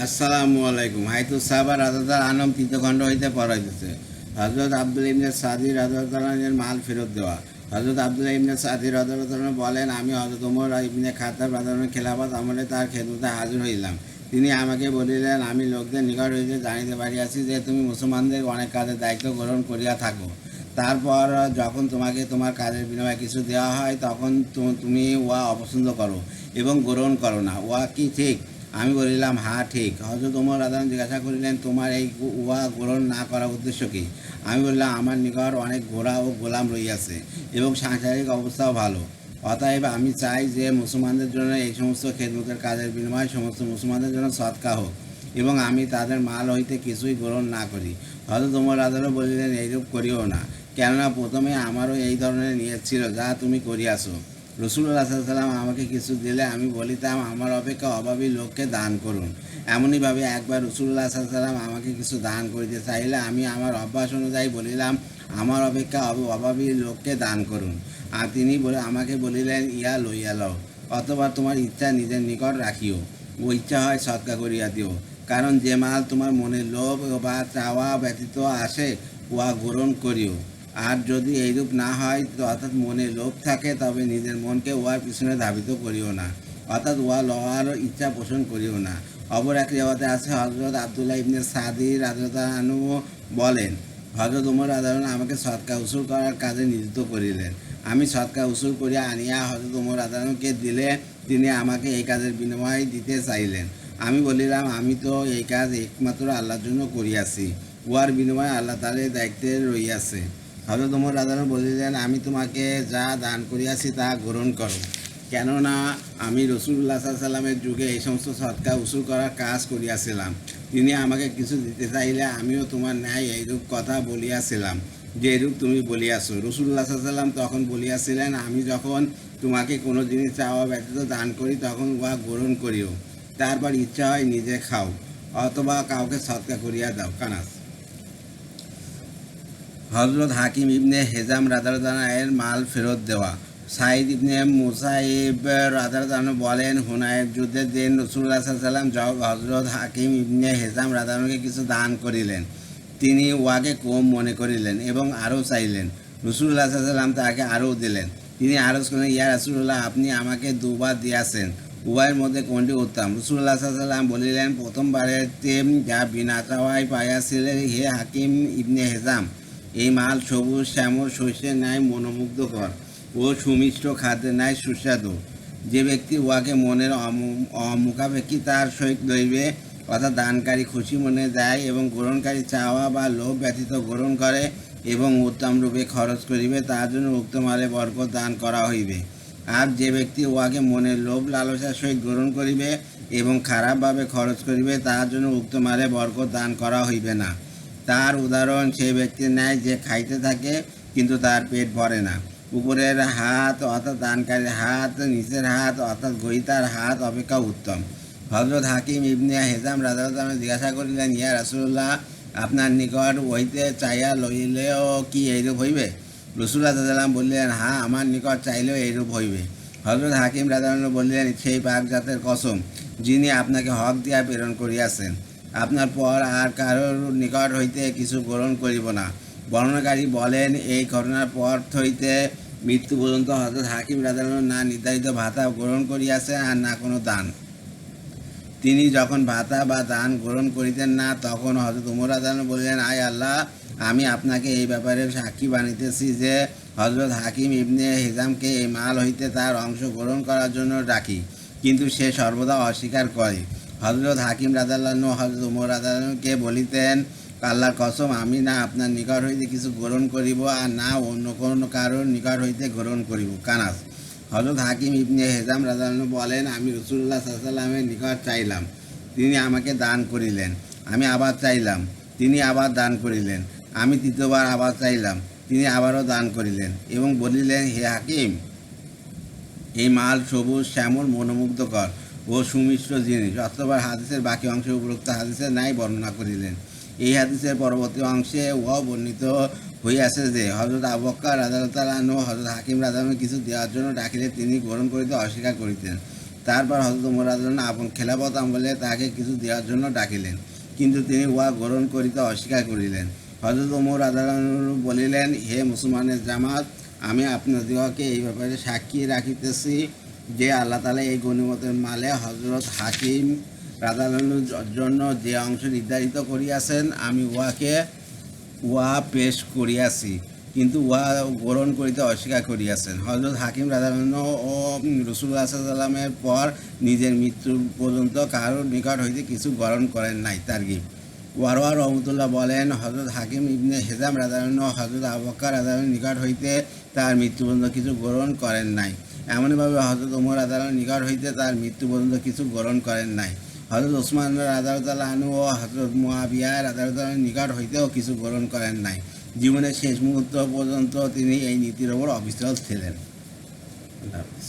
আসসালামু আলাইকুম। হাইতু সাহাবা রাজাদার আনম তৃতীয় খণ্ড হইতে পড়াইতেছে। হজরত আব্দুল ইবনে সাদি রাজাদানের মাল ফেরত দেওয়া। হজরত আব্দুল ইবনে সাদি রাজাদান বলেন, আমি হজরত উমর ইবনে খাত্তাব রাজাদানের খেলাফত আমলে তার খেদমতে হাজির হইলাম। তিনি আমাকে বলিলেন, আমি লোকদের নিকট হইতে জানিতে পারিয়াছি যে তুমি মুসলমানদের অনেক কাজের দায়িত্ব গ্রহণ করিয়া থাকো। তারপর যখন তোমাকে তোমার কাজের বিনিময়ে কিছু দেওয়া হয় তখন তুমি উহা অপছন্দ করো এবং গ্রহণ করো না। উহা কি ঠিক? আমি বলিলাম, হ্যাঁ ঠিক। হজরত ওমর রাদিয়াল্লাহু জিজ্ঞাসা করিলেন, তোমার এই উহা গ্রহণ না করার উদ্দেশ্য কি? আমি বললাম, আমার নিকট অনেক ঘোড়া ও গোলাম রইয়াছে এবং সাংসারিক অবস্থাও ভালো। অতএব আমি চাই যে মুসলমানদের জন্য এই সমস্ত খেদমতের কাজের বিনিময়ে সমস্ত মুসলমানদের জন্য সদকা হোক এবং আমি তাদের মাল হইতে কিছুই গ্রহণ না করি। হজরত ওমর রাদিয়াল্লাহু বলিলেন, এইরূপ করিও না, কেননা প্রথমে আমারও এই ধরনের নিয়ত ছিল যা তুমি করিয়াছ। রসুল্লাহ সাল্লাম আমাকে কিছু দিলে আমি বলিতাম, আমার অপেক্ষা অভাবী লোককে দান করুন। এমনইভাবে একবার রসুল্লাহ সাল্লাম আমাকে কিছু দান করিতে চাইলে আমি আমার অভ্যাস অনুযায়ী বলিলাম, আমার অপেক্ষা অভাবী লোককে দান করুন। আর তিনি আমাকে বলিলেন, ইয়া লইয়া লও, অথবা তোমার ইচ্ছা নিজের নিকট রাখিও, ও ইচ্ছা হয় সৎকা করিয়া দিও। কারণ যে মাল তোমার মনে লোভ বা চাওয়া ব্যতীত আসে উহা গ্রহণ করিও। আর যদি এইরূপ না হয়, অর্থাৎ মনে লোভ থাকে, তবে নিজের মনকে উহার পিছনে ধাবিত করিও না, অর্থাৎ উহা লওয়ার ইচ্ছা পোষণ করিও না। অপর এক রিওয়াতে আছে, হজরত আবদুল্লাহ ইবনে সাদি রাদিয়াল্লাহু আনহু বলেন, হজরত উমর রাদিয়াল্লাহু আনহু আমাকে সদকা উসুল করার কাজে নিযুক্ত করিলেন। আমি সদকা উসুল করিয়া আনিয়া হজরত উমর রাদিয়াল্লাহু আনহুকে দিলে তিনি আমাকে এই কাজের বিনিময় দিতে চাইলেন। আমি বলিলাম, আমি তো এই কাজ একমাত্র আল্লাহর জন্য করিয়াছি, উহার বিনিময়ে আল্লাহ তাআলার দায়িত্বে রইয়াছে। হজরত ওমর রাদিয়াল্লাহু বলিলেন, আমি তোমাকে যা দান করিয়াছি তা গ্রহণ করো, কেননা আমি রাসূলুল্লাহ সাল্লাল্লাহু আলাইহি ওয়াসাল্লামের যুগে এই সমস্ত সদকা উসুল করার কাজ করিয়াছিলাম। তিনি আমাকে কিছু দিতে চাইলে আমিও তোমার ন্যায় এইরূপ কথা বলিয়াছিলাম যে এরূপ তুমি বলিয়াছ। রাসূলুল্লাহ সাল্লাল্লাহু আলাইহি ওয়াসাল্লাম তখন বলিয়াছিলেন, আমি যখন তোমাকে কোনো জিনিস চাওয়া ব্যতীত দান করি তখন উহা গ্রহণ করিও, তারপর ইচ্ছা হয় নিজে খাও অথবা কাউকে সদকা করিয়া দাও। কানাস। হজরত হাকিম ইবনে হেজাম রাদিয়াল্লাহু মাল ফেরত দেওয়া। সাইদ ইবনে মুসাইব রাদিয়াল্লাহু বলেন, হুনাইনের যুদ্ধের দিন রাসূলুল্লাহ সাল্লাল্লাহু আলাইহি ওয়াসাল্লাম হজরত হাকিম ইবনে হেজাম রাদিয়াল্লাহুকে কিছু দান করিলেন। তিনি উহাকে কম মনে করিলেন এবং আরও চাইলেন। রাসূলুল্লাহ সাল্লাল্লাহু আলাইহি ওয়াসাল্লাম তাহাকে আরও দিলেন। তিনি আরজ করলেন, ইয়া রাসূলুল্লাহ, আপনি আমাকে দুবার দিয়াছেন, উভয়ের মধ্যে কোনটি উত্তম? রাসূলুল্লাহ সাল্লাল্লাহু আলাইহি ওয়াসাল্লাম বলিলেন, প্রথমবারের যা বিনা চাওয়ায় পাইয়াছিলেন, হে হাকিম ইবনে হেজাম, এই মাল সবুজ শ্যামল শস্যের ন্যায় মনোমুগ্ধকর ও সুমিষ্ট খাদ্যের ন্যায় সুস্বাদু। যে ব্যক্তি উহাকে মনের মুখাপেক্ষিতার সহিত লইবে, অর্থাৎ দানকারী খুশি মনে দেয় এবং গ্রহণকারী চাওয়া বা লোভ ব্যতীত গ্রহণ করে এবং উত্তম রূপে খরচ করিবে, তার জন্য উক্ত মালে বরকত দান করা হইবে। আর যে ব্যক্তি উহাকে মনের লোভ লালসার সহিত গ্রহণ করিবে এবং খারাপভাবে খরচ করিবে, তার জন্য উক্ত মালে বরকত দান করা হইবে না। তার উদাহরণ সেই ব্যক্তির ন্যায় যে খাইতে থাকে কিন্তু তার পেট ভরে না। উপরের হাত অর্থাৎ দানকারীর হাত নিচের হাত অর্থাৎ গ্রহীতার হাত অপেক্ষা উত্তম। হজরত হাকিম ইবনে হেজাম রাদিয়াল্লাহু আনহু জিজ্ঞাসা করিলেন, ইয়া রাসূলুল্লাহ, আপনার নিকট হইতে চাইয়া লইলেও কি এইরূপ হইবে? রাসূলুল্লাহ সাল্লাল্লাহু আলাইহি ওয়াসাল্লাম বললেন, হ্যাঁ, আমার নিকট চাইলেও এইরূপ হইবে। হজরত হাকিম রাদিয়াল্লাহু আনহু বললেন, সেই পাক জাতের কসম যিনি আপনাকে হক দিয়া প্রেরণ করিয়াছেন, আপনার পর আর কারোর নিকট হইতে কিছু গ্রহণ করিব না। বর্ণনাকারী বলেন, এই ঘটনার পর হইতে মৃত্যু পর্যন্ত হযরত হাকিম রাদিয়াল্লাহু আনহু না নির্ধারিত ভাতা গ্রহণ করিয়াছেন আর না কোনো দান। তিনি যখন ভাতা বা দান গ্রহণ করিতেন না, তখন হযরত ওমর রাদিয়াল্লাহু আনহু বলিলেন, আয় আল্লাহ, আমি আপনাকে এই ব্যাপারে সাক্ষী বানিতেছি যে হযরত হাকিম ইবনে হিজামকে এই মাল হইতে তার অংশ গ্রহণ করার জন্য ডাকি, কিন্তু সে সর্বদা অস্বীকার করে। হযরত হাকিম রাদিয়াল্লাহু আনহু হযরত ওমর রাদিয়াল্লাহু আনহুকে বলিতেন, আল্লাহর কসম, আমি না আপনার নিকট হইতে কিছু গ্রহণ করিব আর না অন্য কোনো কারোর নিকট হইতে গ্রহণ করিব। কানাস। হযরত হাকিম ইবনে হেজাম রাদিয়াল্লাহু আনহু বলেন, আমি রাসূলুল্লাহ সাল্লাল্লাহু আলাইহি ওয়াসাল্লামের নিকট চাইলাম, তিনি আমাকে দান করিলেন। আমি আবার চাইলাম, তিনি আবার দান করিলেন। আমি তৃতীয়বার আবার চাইলাম, তিনি আবারও দান করিলেন এবং বলিলেন, হে হাকিম, এই মাল সবুজ শ্যামল মনোমুগ্ধকর ও সুমিষ্ট জিনিস। অথবা হাদিসের বাকি অংশে উপরোক্ত হাদিসের ন্যায় বর্ণনা করিলেন। এই হাদিসের পরবর্তী অংশে উহাও বর্ণিত হইয়াছে যে হযরত আবু বকর রাদিয়াল্লাহু তাআলা আনহু হযরত হাকিম রাদিয়াল্লাহু আনহু কিছু দেওয়ার জন্য ডাকিলে তিনি গ্রহণ করিতে অস্বীকার করিতেন। তারপর হযরত ওমর রাদিয়াল্লাহু আপন খেলাফত আমলে তাকে কিছু দেওয়ার জন্য ডাকিলেন, কিন্তু তিনি উহা গ্রহণ করিতে অস্বীকার করিলেন। হযরত ওমর রাদিয়াল্লাহু বলিলেন, হে মুসলমানের জামাত, আমি আপনাদিগকে এই ব্যাপারে সাক্ষী রাখিতেছি যে আল্লাহ তাআলা এই গনিমতের মালে হযরত হাকিম রাদিয়াল্লাহুর জন্য যে অংশ নির্ধারিত করিয়াছেন, আমি উহা পেশ করিয়াছি, কিন্তু উহা গ্রহণ করিতে অস্বীকার করিয়াছেন। হযরত হাকিম রাদিয়াল্লাহু ও রাসূলুল্লাহ সাল্লাল্লাহু আলাইহি ওয়াসাল্লামের পর নিজের মৃত্যু পর্যন্ত কারোর নিকট হইতে কিছু গ্রহণ করেন নাই। তারগিব ওয়ারওয়া রহমতুল্লাহ বলেন, হযরত হাকিম ইবনে হিজাম রাদিয়াল্লাহু হযরত আবু বকর রাদিয়াল্লাহু নিকট হইতে তার মৃত্যু পর্যন্ত কিছু গ্রহণ করেন নাই। এমনইভাবে হযরত ওমর রাদিয়াল্লাহু নিকট হইতে তার মৃত্যু পর্যন্ত কিছু গ্রহণ করেন নাই। হযরত ওসমান রাদিয়াল্লাহু আনহু ও হযরত মুআবিয়া রাদিয়াল্লাহু নিকট হইতেও কিছু গ্রহণ করেন নাই। জীবনের শেষ মুহূর্ত পর্যন্ত তিনি এই নীতির ওপর অবিচল ছিলেন। আল্লাহ হাফেজ।